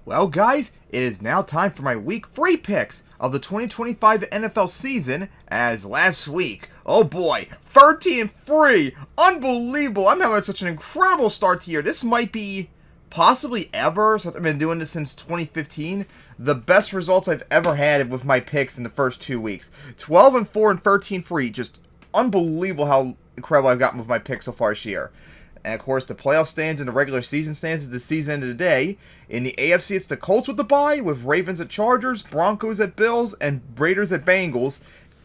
Well, guys, it is now time for my week 3 picks of the 2025 NFL season. As last week, oh boy, 13-3, unbelievable! I'm having such an incredible start to the year. This might be possibly ever, since I've been doing this since 2015, the best results I've ever had with my picks in the first 2 weeks. 12-4 and 13-3, just unbelievable how incredible I've gotten with my picks so far this year. And of course, the playoff stands and the regular season stands at the season end of the day. In the AFC, it's the Colts with the bye, with Ravens at Chargers, Broncos at Bills, and Raiders at Bengals.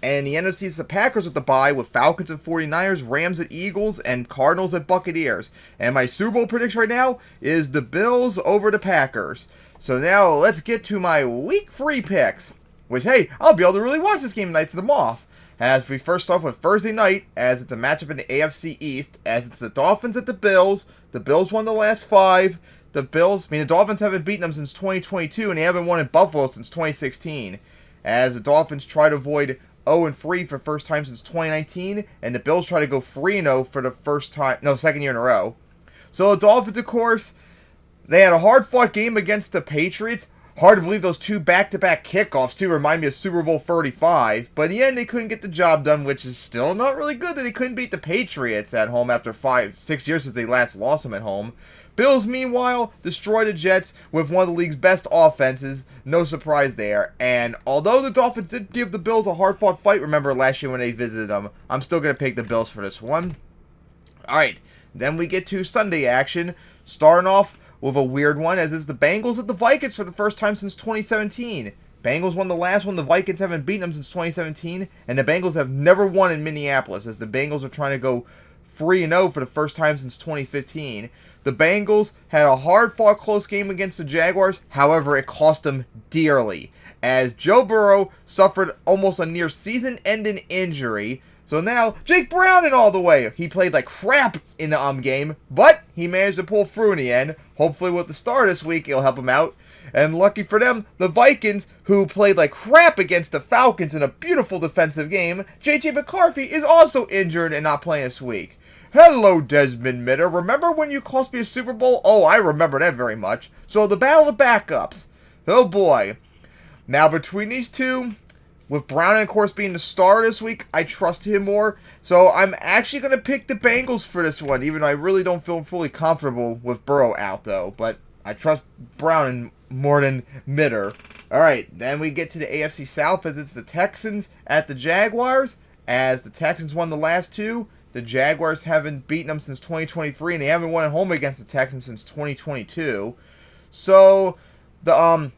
And in the NFC, it's the Packers with the bye, with Falcons at 49ers, Rams at Eagles, and Cardinals at Buccaneers. And my Super Bowl prediction right now is the Bills over the Packers. So now let's get to my week 3 picks. Which, hey, I'll be able to really watch this game tonight to them off. As we first start with Thursday night, as it's a matchup in the AFC East, as it's the Dolphins at the Bills. The Bills won the last 5. The Dolphins haven't beaten them since 2022, and they haven't won in Buffalo since 2016. As the Dolphins try to avoid 0-3 for the first time since 2019, and the Bills try to go 3-0 for the second year in a row. So the Dolphins, of course, they had a hard-fought game against the Patriots. Hard to believe those 2 back-to-back kickoffs, too, remind me of Super Bowl 35. But in the end, they couldn't get the job done, which is still not really good that they couldn't beat the Patriots at home after 5-6 years since they last lost them at home. Bills, meanwhile, destroyed the Jets with one of the league's best offenses. No surprise there. And although the Dolphins did give the Bills a hard-fought fight, remember last year when they visited them, I'm still going to pick the Bills for this one. Alright, then we get to Sunday action, starting off with a weird one, as it's the Bengals at the Vikings for the first time since 2017. Bengals won the last one. The Vikings haven't beaten them since 2017, and the Bengals have never won in Minneapolis, as the Bengals are trying to go 3-0 for the first time since 2015. The Bengals had a hard-fought close game against the Jaguars. However, it cost them dearly, as Joe Burrow suffered almost a near season-ending injury. So now, Jake Browning all the way. He played like crap in the game, but he managed to pull through in the end. Hopefully with the star this week, it'll help him out. And lucky for them, the Vikings, who played like crap against the Falcons in a beautiful defensive game, J.J. McCarthy is also injured and not playing this week. Hello, Desmond Ridder. Remember when you cost me a Super Bowl? Oh, I remember that very much. So the battle of backups. Oh boy. Now between these two, with Browning, of course, being the star this week, I trust him more. So I'm actually going to pick the Bengals for this one, even though I really don't feel fully comfortable with Burrow out, though. But I trust Browning more than Ridder. Alright, then we get to the AFC South, as it's the Texans at the Jaguars. As the Texans won the last 2, the Jaguars haven't beaten them since 2023, and they haven't won at home against the Texans since 2022. So, the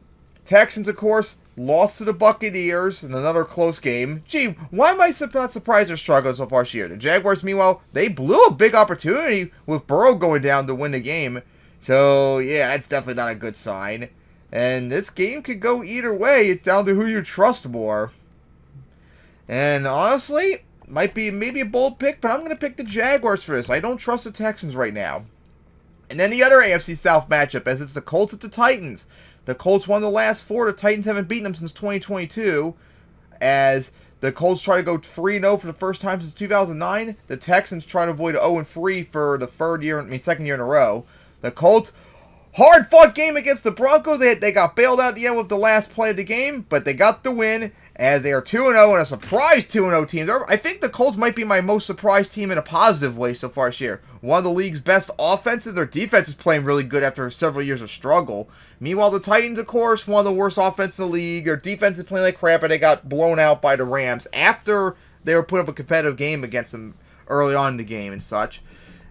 Texans, of course, lost to the Buccaneers in another close game. Gee, why am I not surprised they're struggling so far this year? The Jaguars, meanwhile, they blew a big opportunity with Burrow going down to win the game. So, yeah, that's definitely not a good sign. And this game could go either way. It's down to who you trust more. And honestly, might be maybe a bold pick, but I'm going to pick the Jaguars for this. I don't trust the Texans right now. And then the other AFC South matchup, as it's the Colts at the Titans. The Colts won the last 4. The Titans haven't beaten them since 2022. As the Colts try to go 3-0 for the first time since 2009. The Texans try to avoid 0-3 for the second year in a row. The Colts, hard-fought game against the Broncos. They got bailed out at the end with the last play of the game, but they got the win, as they are 2-0 and a surprise 2-0 team. I think the Colts might be my most surprised team in a positive way so far this year. One of the league's best offenses. Their defense is playing really good after several years of struggle. Meanwhile, the Titans, of course, one of the worst offenses in the league. Their defense is playing like crap, and they got blown out by the Rams after they were putting up a competitive game against them early on in the game and such.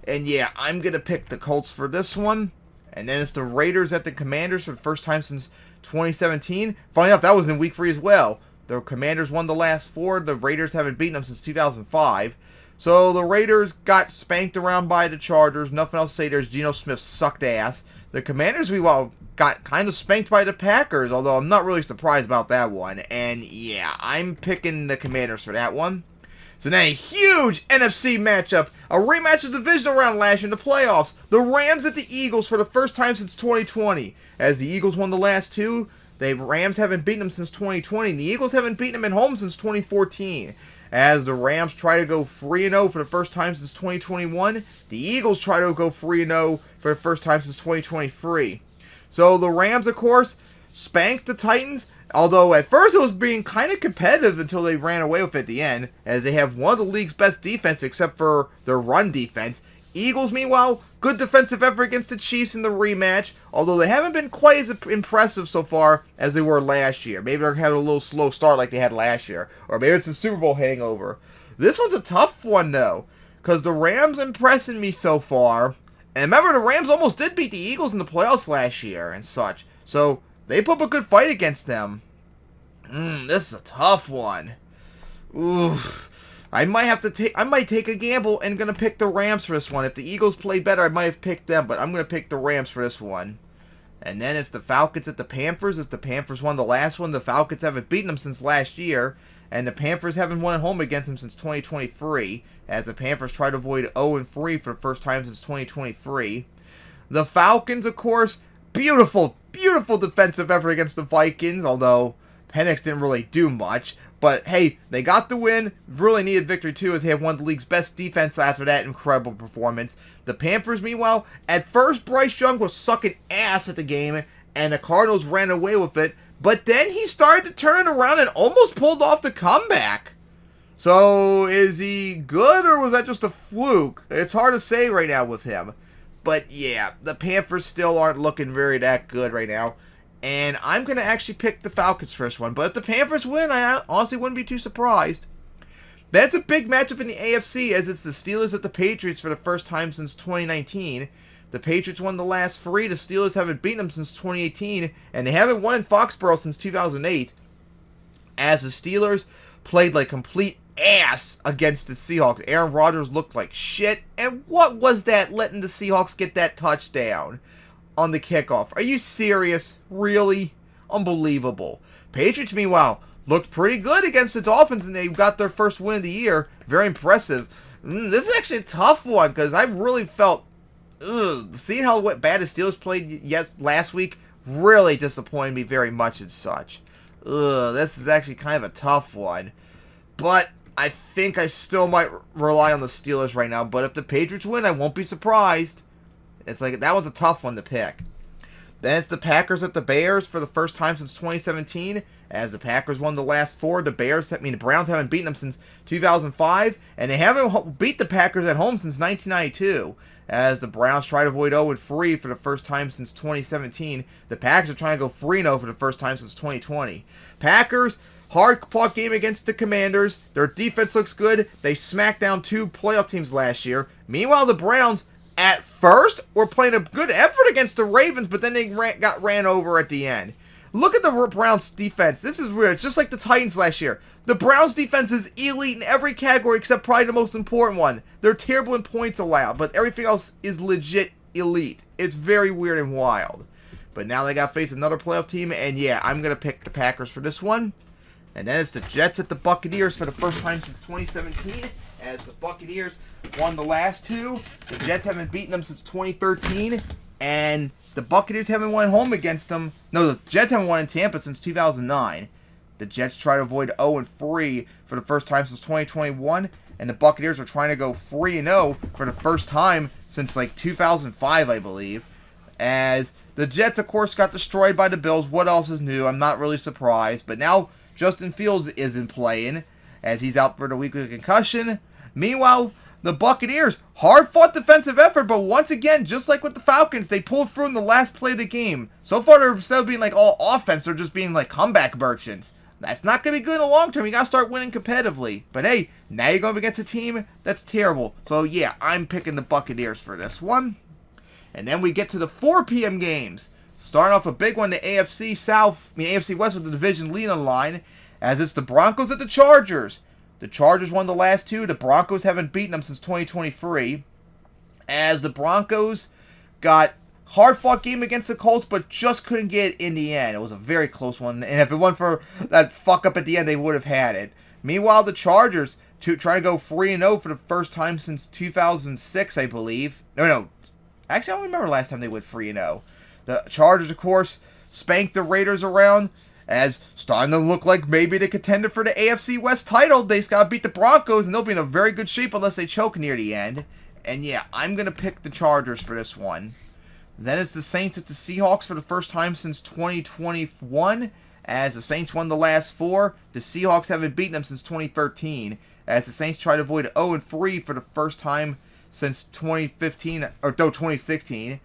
And yeah, I'm going to pick the Colts for this one. And then it's the Raiders at the Commanders for the first time since 2017. Funny enough, that was in week 3 as well. The Commanders won the last 4. The Raiders haven't beaten them since 2005. So the Raiders got spanked around by the Chargers. Nothing else to say. There's Geno Smith sucked ass. The Commanders, got kind of spanked by the Packers, although I'm not really surprised about that one. And yeah, I'm picking the Commanders for that one. So now a huge NFC matchup, a rematch of the divisional round last year in the playoffs. The Rams at the Eagles for the first time since 2020. As the Eagles won the last 2, the Rams haven't beaten them since 2020. And the Eagles haven't beaten them at home since 2014. As the Rams try to go 3-0 for the first time since 2021, the Eagles try to go 3-0 for the first time since 2023. So the Rams, of course, spanked the Titans. Although at first it was being kind of competitive until they ran away with it at the end, as they have one of the league's best defense except for their run defense. Eagles, meanwhile, good defensive effort against the Chiefs in the rematch, although they haven't been quite as impressive so far as they were last year. Maybe they're having a little slow start like they had last year, or maybe it's a Super Bowl hangover. This one's a tough one, though, because the Rams impressing me so far. And remember, the Rams almost did beat the Eagles in the playoffs last year and such, so they put up a good fight against them. This is a tough one. Oof. I might take a gamble and gonna pick the Rams for this one. If the Eagles play better, I might have picked them, but I'm gonna pick the Rams for this one. And then it's the Falcons at the Panthers. As the Panthers won the last one, the Falcons haven't beaten them since last year, and the Panthers haven't won at home against them since 2023. As the Panthers try to avoid 0-3 for the first time since 2023. The Falcons, of course, beautiful defensive effort against the Vikings, although Penix didn't really do much. But hey, they got the win. Really needed victory too, as they have one of the league's best defense after that incredible performance. The Panthers, meanwhile, at first Bryce Young was sucking ass at the game, and the Cardinals ran away with it. But then he started to turn around and almost pulled off the comeback. So is he good, or was that just a fluke? It's hard to say right now with him. But yeah, the Panthers still aren't looking very that good right now. And I'm going to actually pick the Falcons for this one. But if the Panthers win, I honestly wouldn't be too surprised. That's a big matchup in the AFC, as it's the Steelers at the Patriots for the first time since 2019. The Patriots won the last 3. The Steelers haven't beaten them since 2018. And they haven't won in Foxborough since 2008. As the Steelers played like complete ass against the Seahawks. Aaron Rodgers looked like shit. And what was that, letting the Seahawks get that touchdown on the kickoff? Are you serious? Really? Unbelievable. Patriots, meanwhile, looked pretty good against the Dolphins, and they got their first win of the year. Very impressive. This is actually a tough one, because I really felt, seeing how bad the Steelers played last week really disappointed me very much and such. This is actually kind of a tough one. But I think I still might rely on the Steelers right now. But if the Patriots win, I won't be surprised. It's like, that one's a tough one to pick. Then it's the Packers at the Bears for the first time since 2017. As the Packers won the last 4, the Browns haven't beaten them since 2005. And they haven't beat the Packers at home since 1992. As the Browns try to avoid 0-3 for the first time since 2017. The Packers are trying to go 3-0 for the first time since 2020. Packers, hard-fought game against the Commanders. Their defense looks good. They smacked down 2 playoff teams last year. Meanwhile, the Browns, at first, were playing a good effort against the Ravens, but then they got ran over at the end. Look at the Browns' defense. This is weird. It's just like the Titans last year. The Browns' defense is elite in every category except probably the most important one. They're terrible in points allowed, but everything else is legit elite. It's very weird and wild. But now they got to face another playoff team, and yeah, I'm going to pick the Packers for this one. And then it's the Jets at the Buccaneers for the first time since 2017. As the Buccaneers won the last 2, the Jets haven't beaten them since 2013, and the Buccaneers haven't won home against them. No, the Jets haven't won in Tampa since 2009. The Jets try to avoid 0-3 for the first time since 2021, and the Buccaneers are trying to go 3-0 for the first time since like 2005, I believe. As the Jets, of course, got destroyed by the Bills. What else is new? I'm not really surprised. But now Justin Fields isn't playing, as he's out for the week with a concussion. Meanwhile, the Buccaneers, hard-fought defensive effort, but once again, just like with the Falcons, they pulled through in the last play of the game. So far, they're instead of being like all offense, they're just being like comeback merchants. That's not going to be good in the long term. You got to start winning competitively. But hey, now you're going up against a team that's terrible. So yeah, I'm picking the Buccaneers for this one. And then we get to the 4 p.m. games. Starting off a big one, the AFC West with the division lead on line, as it's the Broncos at the Chargers. The Chargers won the last 2. The Broncos haven't beaten them since 2023. As the Broncos got hard-fought game against the Colts, but just couldn't get it in the end. It was a very close one, and if it weren't for that fuck-up at the end, they would have had it. Meanwhile, the Chargers try to go 3-0 for the first time since 2006, I believe. No. Actually, I don't remember last time they went 3-0. The Chargers, of course, spanked the Raiders around, as starting to look like maybe the contender for the AFC West title. They just got to beat the Broncos, and they'll be in a very good shape unless they choke near the end. And yeah, I'm going to pick the Chargers for this one. Then it's the Saints at the Seahawks for the first time since 2021, as the Saints won the last 4. The Seahawks haven't beaten them since 2013, as the Saints try to avoid 0-3 for the first time since 2015, or 2016,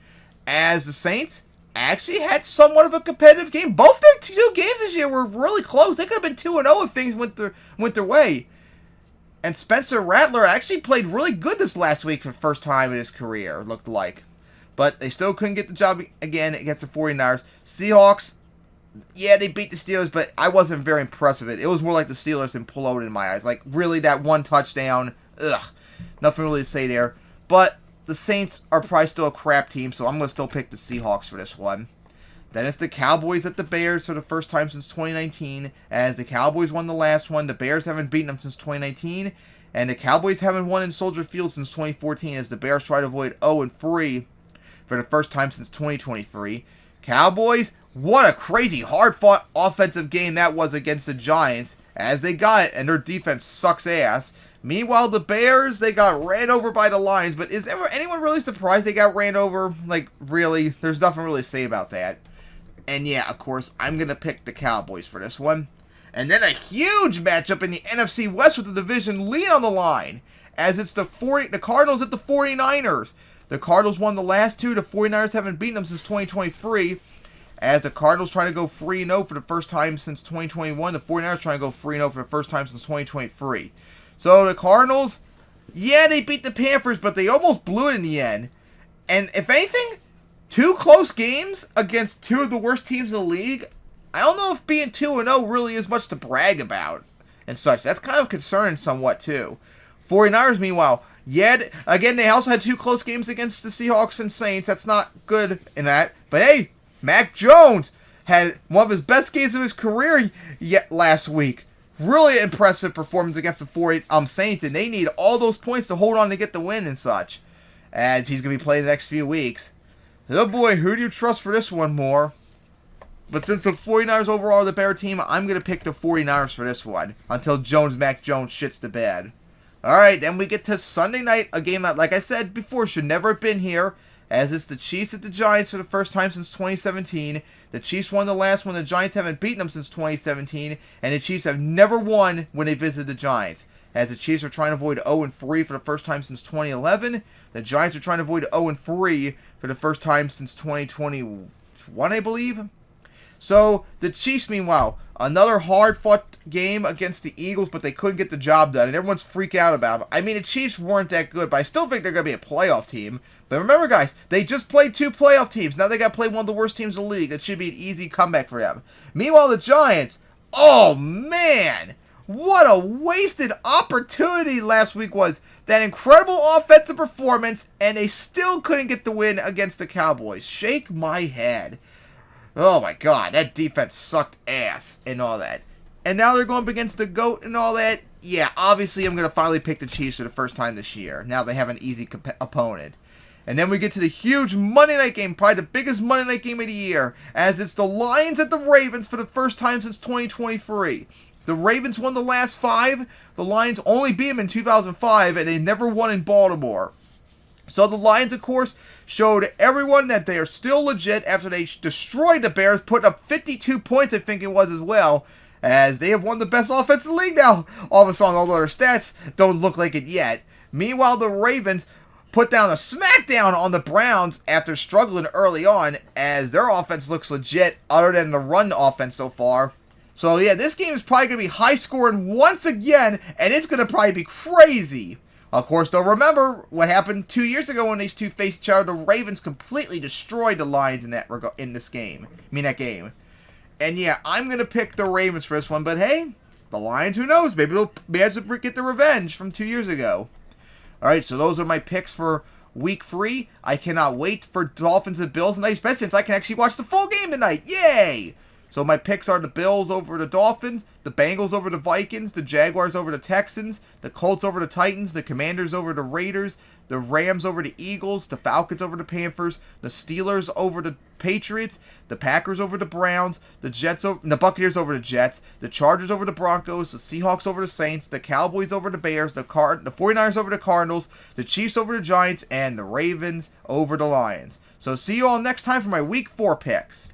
as the Saints actually had somewhat of a competitive game. Both their 2 games this year were really close. They could have been 2-0 if things went their way. And Spencer Rattler actually played really good this last week for the first time in his career, it looked like. But they still couldn't get the job again against the 49ers. Seahawks, yeah, they beat the Steelers, but I wasn't very impressed with it. It was more like the Steelers imploded in my eyes. Like, really, that one touchdown, ugh. Nothing really to say there. But the Saints are probably still a crap team, so I'm going to still pick the Seahawks for this one. Then it's the Cowboys at the Bears for the first time since 2019. As the Cowboys won the last one, the Bears haven't beaten them since 2019. And the Cowboys haven't won in Soldier Field since 2014, as the Bears try to avoid 0-3 for the first time since 2023. Cowboys, what a crazy, hard-fought offensive game that was against the Giants, as they got it, and their defense sucks ass. Meanwhile, the Bears, they got ran over by the Lions, but is anyone really surprised they got ran over? Like, really? There's nothing really to say about that. And yeah, of course, I'm going to pick the Cowboys for this one. And then a huge matchup in the NFC West with the division lead on the line, as it's the Cardinals at the 49ers. The Cardinals won the last 2. The 49ers haven't beaten them since 2023. As the Cardinals try to go 3-0 for the first time since 2021. The 49ers trying to go 3-0 for the first time since 2023. So the Cardinals, yeah, they beat the Panthers, but they almost blew it in the end. And if anything, 2 close games against 2 of the worst teams in the league. I don't know if being 2-0 really is much to brag about and such. That's kind of concerning somewhat too. 49ers, meanwhile, yeah, again, they also had 2 close games against the Seahawks and Saints. That's not good in that. But hey, Mac Jones had one of his best games of his career yet last week. Really impressive performance against the Saints, and they need all those points to hold on to get the win and such, as he's going to be playing the next few weeks. Oh boy, who do you trust for this one more? But since the 49ers overall are the better team, I'm going to pick the 49ers for this one, until Mac Jones shits the bed. Alright, then we get to Sunday night, a game that, like I said before, should never have been here, as it's the Chiefs at the Giants for the first time since 2017. The Chiefs won the last one. The Giants haven't beaten them since 2017, and the Chiefs have never won when they visited the Giants. As the Chiefs are trying to avoid 0-3 for the first time since 2011, the Giants are trying to avoid 0-3 for the first time since 2021, I believe. So, the Chiefs, meanwhile, another hard-fought game against the Eagles, but they couldn't get the job done, and everyone's freaking out about them. I mean, the Chiefs weren't that good, but I still think they're going to be a playoff team. But remember, guys, they just played 2 playoff teams. Now they got to play one of the worst teams in the league. It should be an easy comeback for them. Meanwhile, the Giants, oh, man, what a wasted opportunity last week was. That incredible offensive performance, and they still couldn't get the win against the Cowboys. Shake my head. Oh my god, that defense sucked ass and all that. And now they're going up against the GOAT and all that. Yeah, obviously I'm going to finally pick the Chiefs for the first time this year. Now they have an easy opponent. And then we get to the huge Monday night game, probably the biggest Monday night game of the year, as it's the Lions at the Ravens for the first time since 2023. The Ravens won the last 5. The Lions only beat them in 2005, and they never won in Baltimore. So the Lions, of course, showed everyone that they are still legit after they destroyed the Bears, putting up 52 points, I think it was as well, as they have won the best offense in the league now. All of a sudden, all their stats don't look like it yet. Meanwhile, the Ravens put down a smackdown on the Browns after struggling early on, as their offense looks legit other than the run offense so far. So yeah, this game is probably going to be high scoring once again, and it's going to probably be crazy. Of course, though, remember what happened 2 years ago when these two faced each other. The Ravens completely destroyed the Lions in that game. And yeah, I'm going to pick the Ravens for this one, but hey, the Lions, who knows? Maybe they'll manage to get the revenge from 2 years ago. Alright, so those are my picks for Week 3. I cannot wait for Dolphins and Bills tonight, especially since I can actually watch the full game tonight. Yay! So my picks are the Bills over the Dolphins, the Bengals over the Vikings, the Jaguars over the Texans, the Colts over the Titans, the Commanders over the Raiders, the Rams over the Eagles, the Falcons over the Panthers, the Steelers over the Patriots, the Packers over the Browns, the Buccaneers over the Jets, the Chargers over the Broncos, the Seahawks over the Saints, the Cowboys over the Bears, the 49ers over the Cardinals, the Chiefs over the Giants, and the Ravens over the Lions. So see you all next time for my week 4 picks.